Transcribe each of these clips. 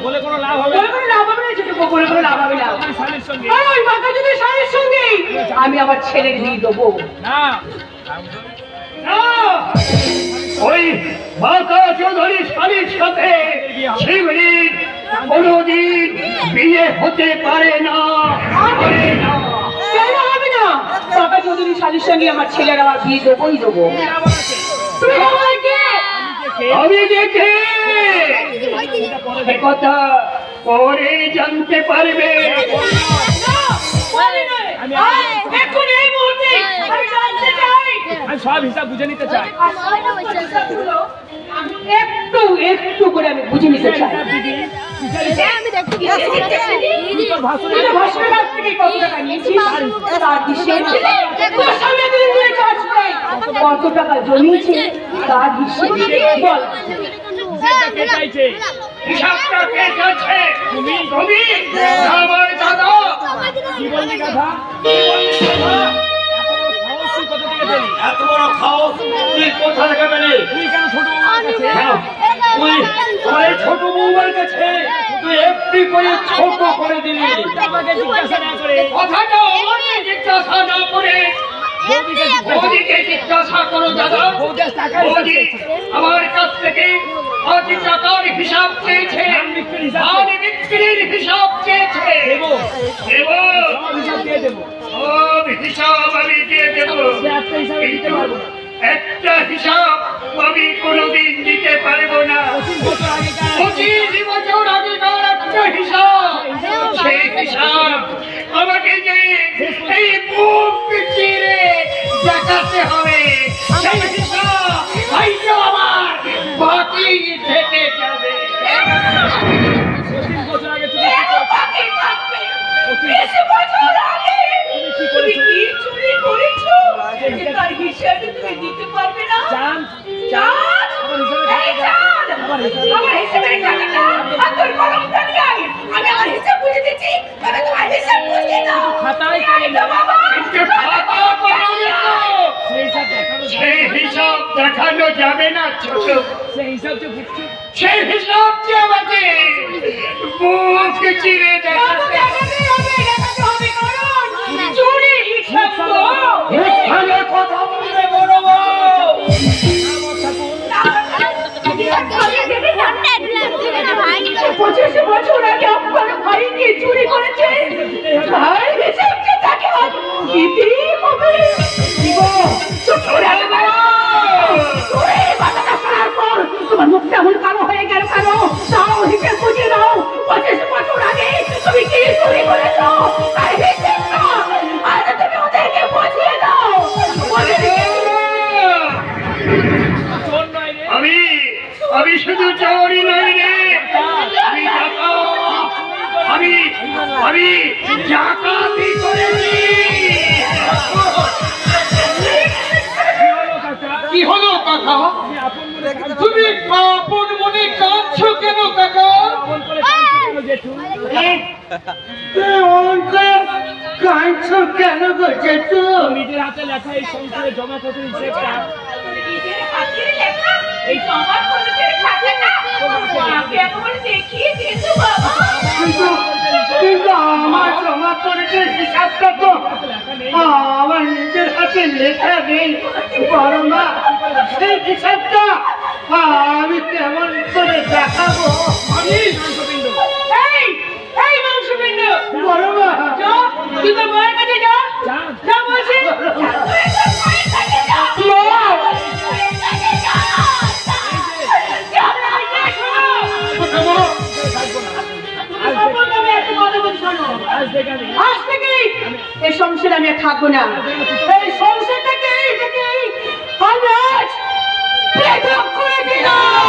বলে কোনো লাভ হবে না। আমি আমার ছেলের বিয়ে দেবো না। ওই বাঁকা চৌধুরী স্বামীর সাথে শিবলির কোনদিন বিয়ে হতে পারে না। কেন হবে না? বাঁকা চৌধুরী স্বামীর সঙ্গে আমার ছেলের আমার বিয়ে দেবোই দেবো। আমি দেখে কথা পরে জানতে পারবে। আমি সব হিসাব বুঝে নিতে চাই। একটু একটু করে আমি বুঝে নিতে চাই। কত টাকা জমিয়েছে তার হিসাবটা কে চাচ্ছে? তুমি আমার দাদা। কি বললি কথা? এত বড় খাও তুই কোথা থেকে পেলে? তুই কেন ছোট বউমার কাছে তুই এফডি করে ছোট করে দিলি? কথাটা আমাকে জিজ্ঞাসা না করে বৌদিকে জিজ্ঞাসা করো দাদা। বৌদি আমার কাছ থেকে আজ টাকার হিসাব চেয়েছে, ধান বিক্রির হিসাব চেয়েছে। সব হিসাব আমি দিয়ে দেবো। একটা হিসাব আমি কোনোদিন দিতে পারবো না। 25 বছর আগেকার একটা হিসাব, সেই হিসাব আমাকে যে এই বুক চিরে দেখাতে হবে। সেই হিসাব হয়তো আমার বাকি থেকে যাবে। সেই হিসাব দেখানো যাবে না ছোট। সেই হিসাব যে আমাকে বুক চিরে দেখাতে হবে। চুরি হিসাব কথা বলবে বড় বছর আগে আপনার ভাইকে চুরি করেছে। ভাই হিসাবটা তাকে দিতেই হবে। তোমার মুখটা এমন কালো হয়ে গেল কেন? তাও হিসেব বুঝিয়ে দাও। 25 বছর আগে তুমি কি চুরি করেছ? তাই হিসেবটা আজ তুমি ওদেরকে বুঝিয়ে দাও। আমি শুধু চোরই নই রে, আমি ডাকাতি করেছি। কি হলো কাকা? তুমি আপন মনে কাঁদছো কেন কাকা? কাঁদছো কেন গো জেঠু? নিজের হাতে লেখা এই সংসারে জমা পত্র হিসেবটা কিন্তু আমার জমা পত্রের হিসাবটা তো আমার নিজের হাতে লেখা নেই। বড় মা, সেই হিসাবটা আমি কেমন করে দেখাবো? বড় মা, তুই তো মায়ের কাছে যা বলছি। আজ থেকে এই সংসারে আমি থাকবো না। এই সংসারটাকে আমি আজ পৃথক করে দিলাম।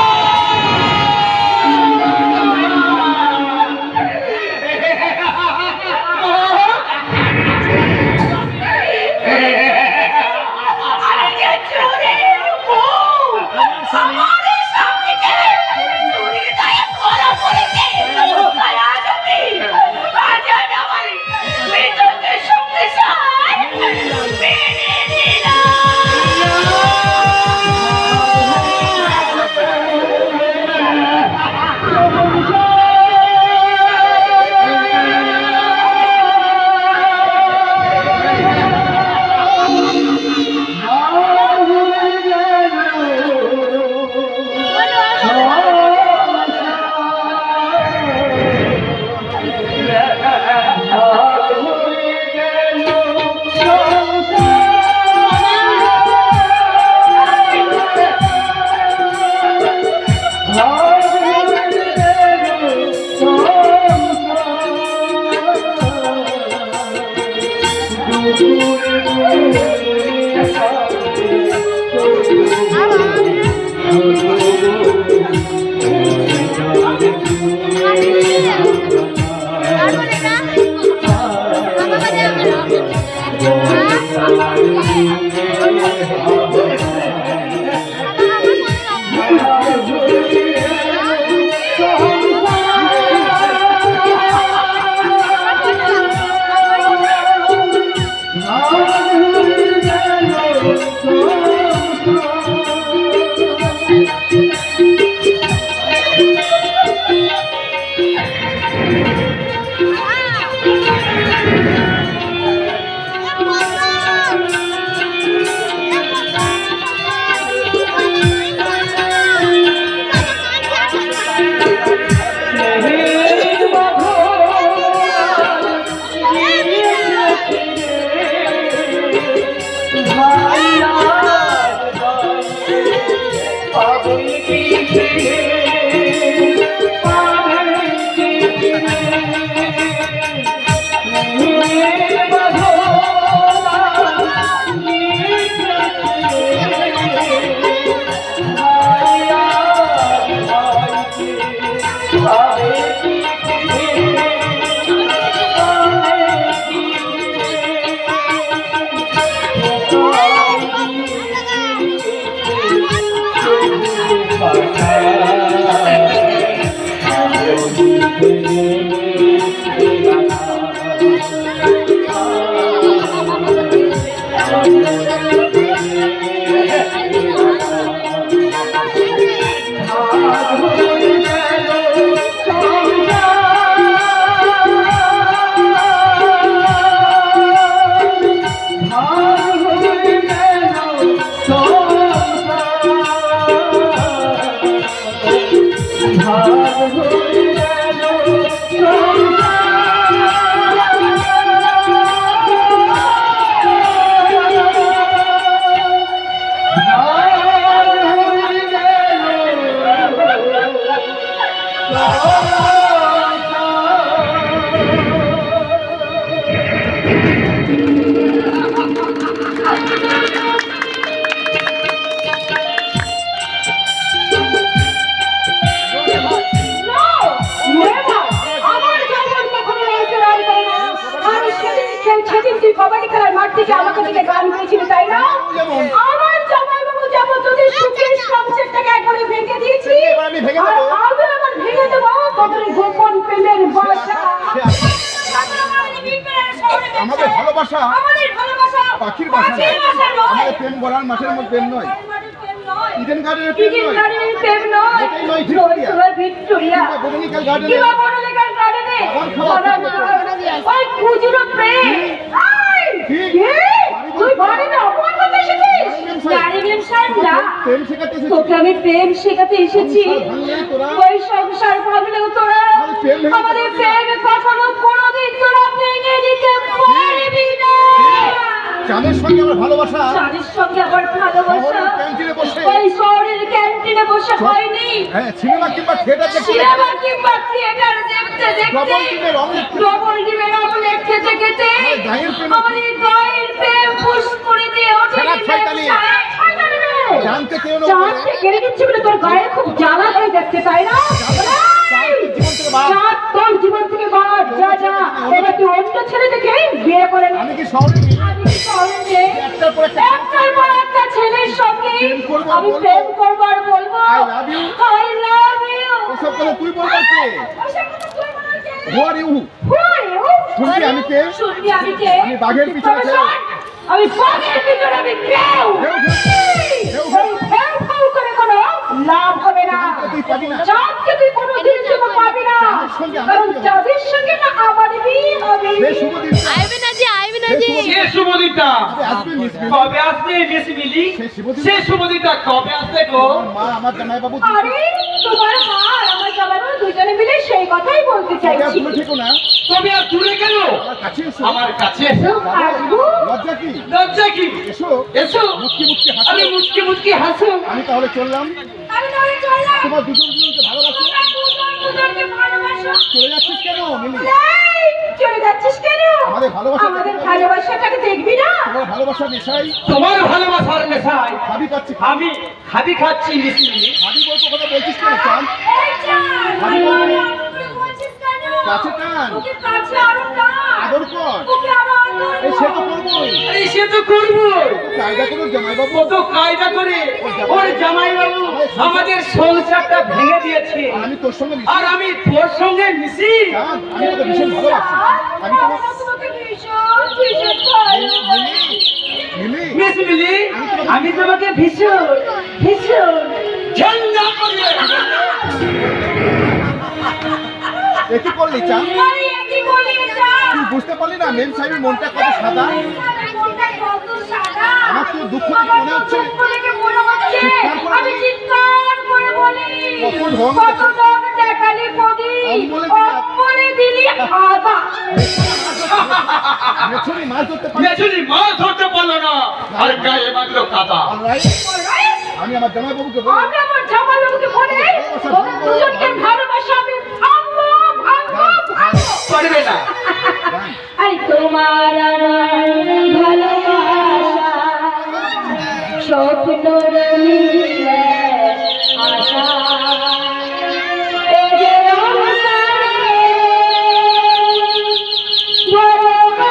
পাখির বাসা আমাদের প্রেম বলার মাঠের মধ্যে প্রেম নয়, ইডেন গার্ডেনের প্রেম নয়, ভিক্টোরিয়া বোটানিক্যাল গার্ডেনে ওই খুজুরো প্রেম। তুই বাড়ি না অপমান করতে এসেছিস? জানি মেম সাহেব না, প্রেম শেখাতে এসেছি। তোকে আমি প্রেম শেখাতে এসেছি। ওই সংসার ভাবলেও তোরা আমাদের প্রেম কখনো কোনোদিন তোরা ভেঙে দিতে পারবি না। চাঁদের সঙ্গে আমার ভালোবাসা, চাঁদের সঙ্গে আমার ভালোবাসা ক্যান্টিনে বসে, ওই শহরের ক্যান্টিনে বসে হয়নি। হ্যাঁ, সিনেমা কিংবা থিয়েটার দেখতে, সিনেমা কিংবা থিয়েটার দেখতে দেখতে, ডবল ডিমের অমলেট খেতে খেতে আমাদের গায়ের প্রেম ফুস করে দিয়ে ওঠে। জানতে কেউ না, জানতে কেড়ে দিচ্ছে বলে তোর গায়ে খুব জ্বালা হয়ে যাচ্ছে, তাই না? তোর জীবন থেকে বাদ, যা যা। এবার তুই অন্য ছেলে থেকে বিয়ে করে নে। আমি কি শহরে একটার পর একটা ছেলের সঙ্গে আমি প্রেম করবো আর বলবো Who are you? শুনবি আমি কে? শুনবি আমি কে? আমি বাঘের পিছনে তবে শোন, আমি বাঘের পিছনে আমি কেউ করে কোনো লাভ হবে না। তুই পাবি না। চাঁদকে তুই কোনোদিন যেমন পাবি না, কারণ চাঁদের সঙ্গে না আমার বিয়ে হবে। বে শুভদিন সে শুভদিতা আসবে মিস মিলি। কবে আসবে মিস মিলি? সে শুভদিতা। সে শুভদিতা কবে আসবে গো? মা আমার জামাই বাবু আরে তোমার মা আর আমার জামাইবাবু দুজনে মিলে সেই কথাই বলতে চাইছি। ভুলে থেকো না, তুমি আর দূরে কেন? আমার কাছে এসো। আমার কাছে এসো। আসবো। লজ্জা কি? লজ্জা কি? এসো এসো। মুচকি মুচকি হাসো। আরে মুচকি মুচকি হাসো। আমি তাহলে চললাম। আমি তাহলে চললাম। তোমার দুজনকে ভালোবাসো। তোমরা দুজনকে ভালোবাসো। চলে যাচ্ছিস কেন মিলি? এই, চলে যাচ্ছিস কেন? আমাদের ভালোবাসাটাকে দেখবি না? তোমার ভালোবাসা নেশাই তোমার ভালোবাসার নেশায় ভাবি পাচ্ছি। আমি খাবি খাচ্ছি মিস মিলি। ভাবি বলতে কথা বলছিস কেন চান? এই চাঁদ, ভাবি ভালো বলবে। ভালো করে বলছিস কেন? কাছে টান। ওকে কাছে আরো টান। আদর কর। ওকে আরো আদর এই সে তো কর। করবোই। আরে সে তো করবো। কায়দা করো জামাই বাবু। কত কায়দা করে ওর জামাইবাবু আমাদের সংসারটা ভেঙে দিয়েছে। আমি তোর সঙ্গে আর আমি তোর সঙ্গে মিশি। চাঁদ, আমি তোকে ভীষণ ভালোবাসি। আমি তোমার তোমাকে ভীষণ ভীষণ ভালোবাসি। মিলি মিস মিলি আমি তোমাকে ভীষণ ভীষণ ঘৃণা করি। একই করলি চাঁদ? আরে একই বলি এটা। তুই বুঝতে পারলি না মেম সাহেবের মনটা কত সাদা? মনটা কত সাদা। আমার তো দুঃখ দেখে মনে হচ্ছে। দুঃখ দেখে মনে হচ্ছে। চিৎকার করে আমি চিৎকার করে বলি। কত ঢং কত ঢং দেখালি প্রদীপ। অম্বলে দিলি অম্বলে দিলি আদা। মেছুরি মাছ ধরতে পারলি? মেজুরি মাছ ধরতে পারলো না আর গায়ে বাঁধলো কাদা। অলরাইট, আমি আমার জামাই বাবুকে বলি আমি আমার জামাইবাবুকে বলি, ওদের দুজনকে ভালোবাসা আমি ভাঙবো, ভাঙবো, ভাঙবো। পারবে না। গান। আই তোমার আমার ভালোবাসা স্বপ্ন রঙিলে আশা এ যে অন্তরে ভালোবাসা তোমার আমার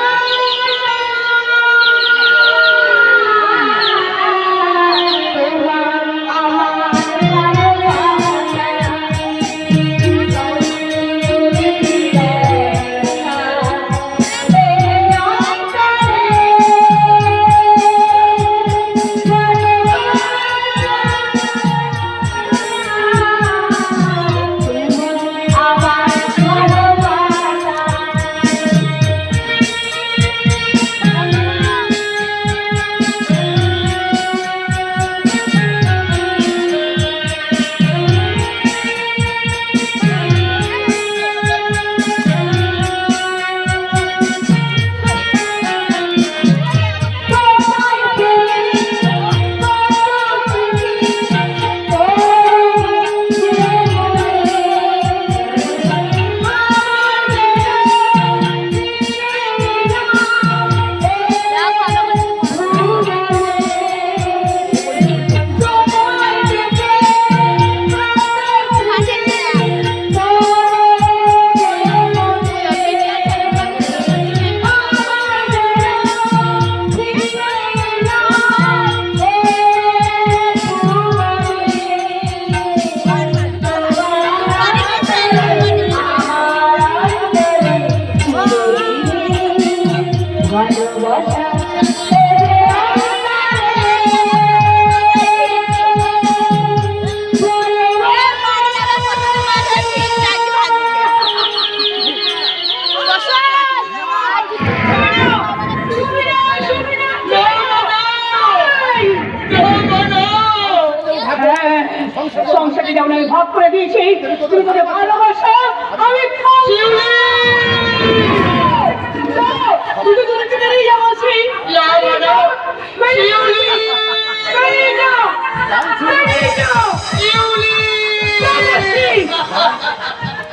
ভালোবাসা সংসারটি যেমন আমি ভাগ করে দিয়েছি, তুমি তোকে ভালোবাসো, আমি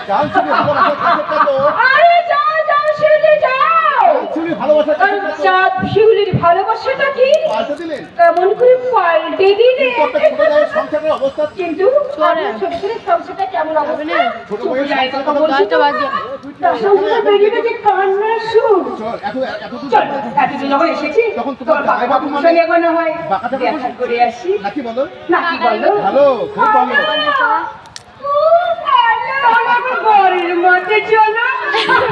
চাল চুরি ভালোবাসা কাছে তো আরে যাও যাও শিউলি যাও। চুরি ভালোবাসা কাছে তো চাঁদ শিউলির ভালোবাসাটা কি পাল্টে দিলেন। কেমন করে পাল্টে দিলে? একটা ছোট জায়গায় সংসারের অবস্থা কিন্তু আপনার ছোট ছোট সংসারটা কেমন অবস্থা? ছোট বয়স কথা বলছি তো। তার সংসারে বেরিয়ে গেছে কান্নার সুর। চল এত দূর চল, এতদিন যখন এসেছি, তখন তোর তোমার বাবা জামাইবাবু বাবুর মানে সঙ্গে এগোনো হয়। বাঁকাটা দেখা করে আসি। নাকি বলো? নাকি বলো? ভালো, খুব ভালো। খুব ভালো। আমার বাড়ির মধ্যে চলো। ওরে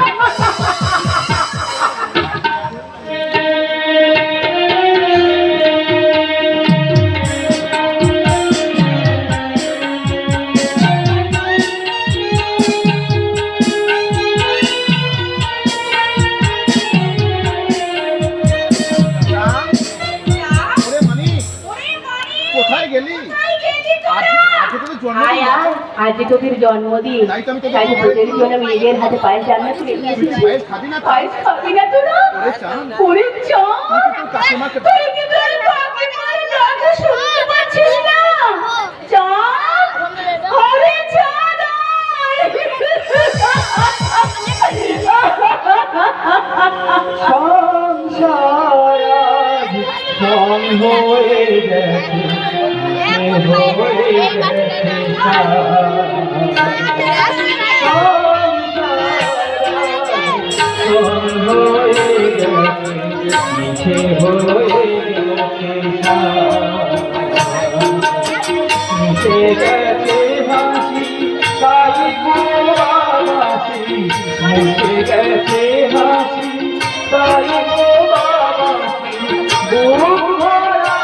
মানি কোথায় গেলি? আজকে তোদের জন্মদিন। আজকে তোদের জন্মদিন, তাই তো আমি তোকে তাই তোদের জন্য আমি নিজের হাতে পায়েস রান্না করে নিয়ে তুই এসেছি। পায়েস খাবি না? পায়েস খাবি না তোরা? ওরে চান। ওরে চান। তুই তো তোর কাকিমাকে তুই কি তোর কাকিমার ডাক শুনতে পাচ্ছিস না? চান, ওরে চান আয়। সংসার আজ সং হয়ে গেছে, হয়ে মিছে গেছে হাসি তাই বাবাসি, মিছে গেছে হাসি তাই বাবাসি, বুক ভরা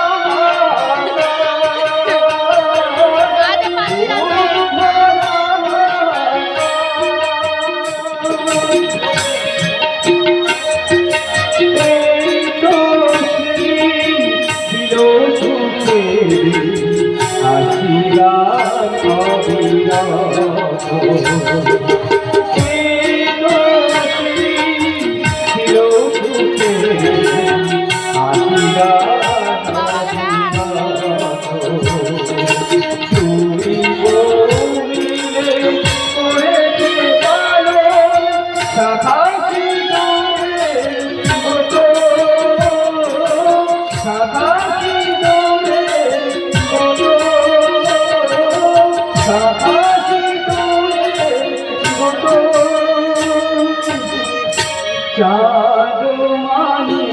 চাঁদ মানি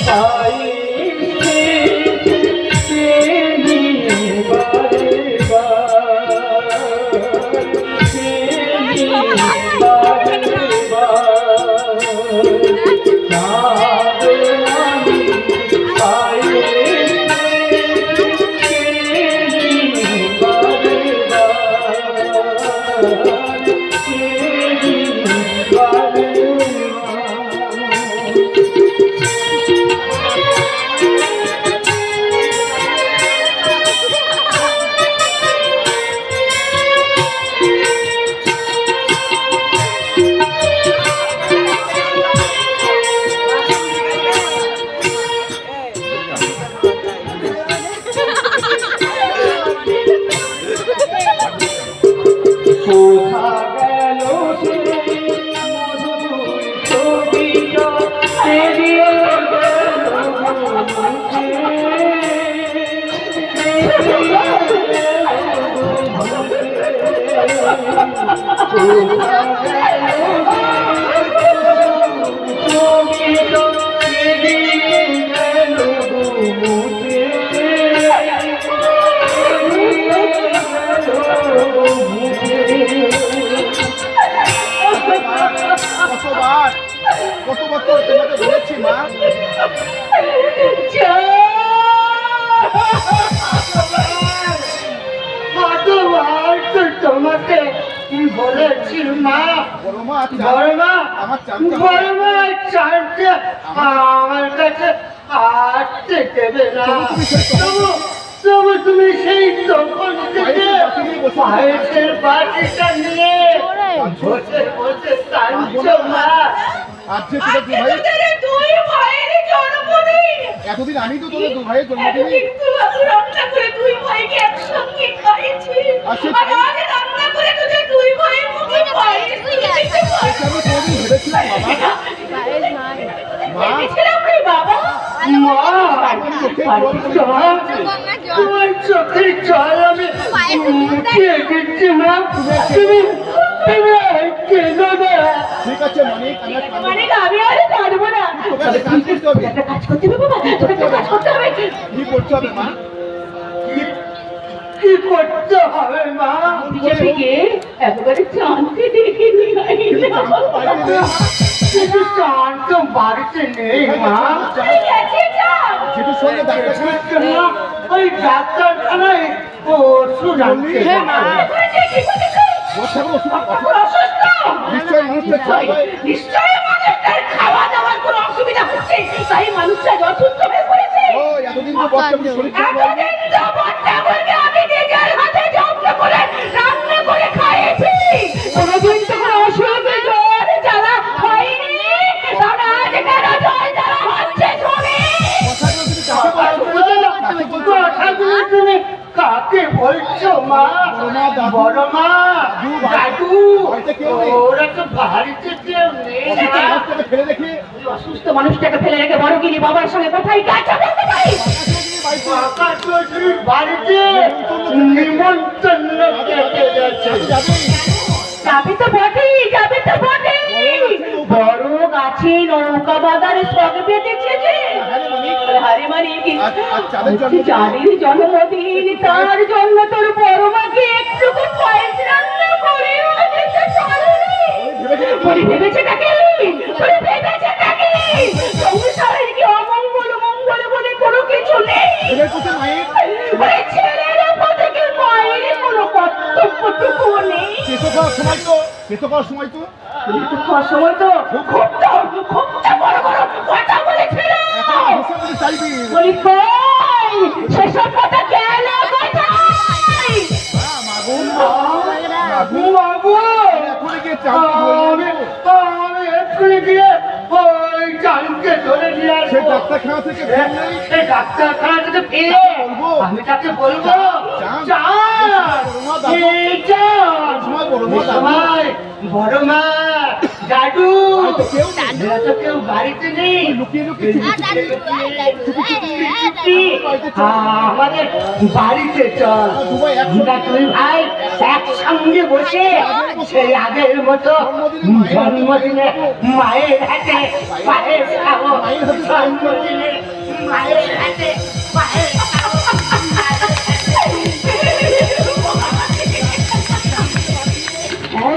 পাইছে প্রেমী বারে বার, প্রেমী বারে বার। চাঁদ মানি পাইছে প্রেমী বারে বার, প্রেমী বারে বার। কোথা গেল সেই মধুর ছবিটা, বেরিয়ে গেল মুছে, বেরিয়ে গেল মুছে। কোথা গেল ছবিটা, বেরিয়ে গেল মুছে, কতবার তো তোমাকে বলেছি মা। তোমাকে বলেছি মা, বড় মা বড় মা, আমার চামচা বড় মা চারটে আমার কাছে আসতে দেবে না। তবু তুমি সেই তখন থেকে পায়েসের বাটিটা নিয়ে বসে বসে টানছো মা। আজকে তোদের দু ভাই, দুই ভাইয়ের জন্মদিন, এতদিন আমি তো তোদের দু ভাইয়ের জন্মদিন কিন্তু আমি রান্না করে দুই ভাইকে একসঙ্গে খাইয়েছি। আচ্ছা, আর আজ রান্না করে তোদের দুই ভাইয়ের মুখে পায়েস দিতে পারছি। আমি কোনদিন ভেবেছিলাম বাবা। মা ভেবেছিলাম রে বাবা, তোমার চোখের জল আমি মুছিয়ে দিচ্ছি মা। তুমি কেনো না? ঠিক আছে মানিক, মানে আমি আর পারবো না। তোকে কাজ করতে হবে। একটা কাজ করতে হবে বাবা, তোকে একটা কাজ করতে হবে। কি করতে হবে মা? কি করতে হবে মা? বিজেপিকে একেবারে চাঁদকে ডেকে নিয়ে কিন্তু চাঁদ তো বাড়িতে নেই মা। যেটুর সঙ্গে ডাক্তারখানায় জন্য ওই ডাক্তারখানায় ওষুধ আনতে বর্ষাগুলো নিশ্চয়ই মানুষটা নিশ্চয়ই মানুষটার খাওয়া দাওয়ার কোনো অসুবিধা হচ্ছে, তাই মানুষটা অসুস্থ হয়ে পড়েছে। ও এতদিন তো বর্ষাগুলো শরীর ঠিক বলবে এতদিন তো বর্ষাগুলোকে আমি নিজের হাতে যত্ন করে রান্না করে খাইয়েছি, কোনোদিন তো কোনো অসুখ জ্বর জ্বালা হয়নি, তাহলে আজ কেন জ্বর জ্বালা হচ্ছে শুনি? কথাগুলো তুমি কাকে বলছো মা? বড় মা, দাদু, ওরা তো বাড়িতে কেউ নেই। ফেলে রেখে অসুস্থ মানুষটাকে ফেলে রেখে বড়গিরি বাবার সঙ্গে কোথায় কাজ করতে পারি? কাকা চৌধুরীর বাড়িতে নিমন্ত্রণ খেতে গেছে। যাবি তো বটেই, যাবি তো বটেই। বড় গাছে নৌকা বাঁধার শখ বেঁধেছে যে। আরে মানে কি? চাঁদের জন্মদিন, তার জন্য তোর বড় মাকে একটুকু পায়েস রান্না করে দিতে পারেনি। তোরে ভেবেছে নাকি? তোরে ভেবেছে নাকি? সংসারের কি অমঙ্গল মঙ্গল বলে কোনো কিছু নেই? ওরে ছেলের উপর থেকে মায়ের কোনো কর্তব্যটুকু নেই। কেঁচো খাওয়ার সময় তো খাওয়ার সময় তো খুব বড় বড় কথা বলেছিল। চাইবি বলি কই সেসব কথা কেন কোথায়? বাবু, এখন গিয়ে চাল আমি এক্ষুনি গিয়ে ওই চালকে ধরে নিয়ে সে আসবো। ডাক্তারখানা থেকে ফোন নেই এই ডাক্তারখানা থেকে পেয়ে আমি তাকে বলবো, বড় মা, দাদু, এরা তো কেউ বাড়িতে নেই। লুকিয়ে লুকিয়ে আমাদের বাড়িতে চল। আমরা তুই ভাই একসঙ্গে বসে সেই আগের মতো জন্মদিনে মায়ের হাতে পায়েস খাবো। জন্মদিনে মায়ের হাতে পায়েস খাবো।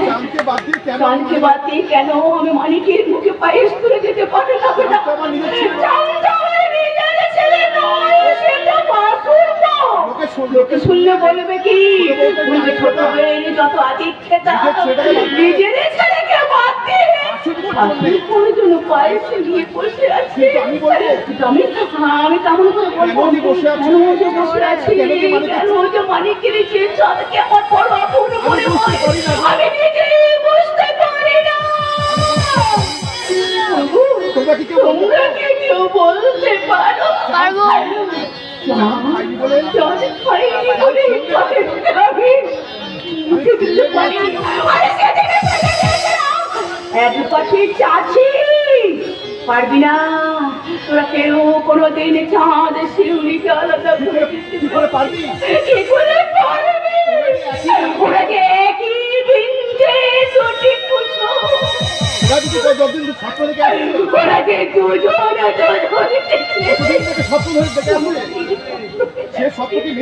চালকে বাদ দিয়ে কেন কানকে বাতি কেন আমি মানিকের মুখে পায়েস তুলে দিতে পারি না? আমার নিজের ছেলে। চাঁদ আমার নিজের ছেলে নয়, সে তো বাসুর মা। লোকে শুনলো লোকে শুনলে বলবে কি? বলবে ছোট হয়ে যত আদিক খেতা নিজের ছেলেকে বাদ দিয়ে শাশুড়ি কোনো জন্য পায়েস নিয়ে বসে আছে। আমি বলবো কিন্তু আমি তেমন করে বলবো কেন যে বসে আছি? কেন যে বসে আছি? কেন যে মানিকের যে চাঁদকে আমার বড় আপন মনে হয় আমি নিজেই বুঝতে পারি না। তোমরা কি কেউ তোমরা কি কেউ বলতে পারো? পারবো। খাইনি বলে চাঁদ খাইনি বলে আমি মুখে দিতে পারিনি। আরে সেদিনে ফেলে দিয়েছিলাম। এক পাশে চাচি পারবি না, তোরা কেউ কোনোদিন চাঁদ শিউলিকে আলাদা করে দিতে কি করে পারবি? কি করে পারবি? ওরা যে একই ভিঞ্জে দুটি কুসুম, ওরা যদি যতদিন স্বপ্ন দেখে আসছে ওরা যে দুজন এতদিন থেকে স্বপ্ন ধরে দেখে আসছে সে স্বপ্ন কি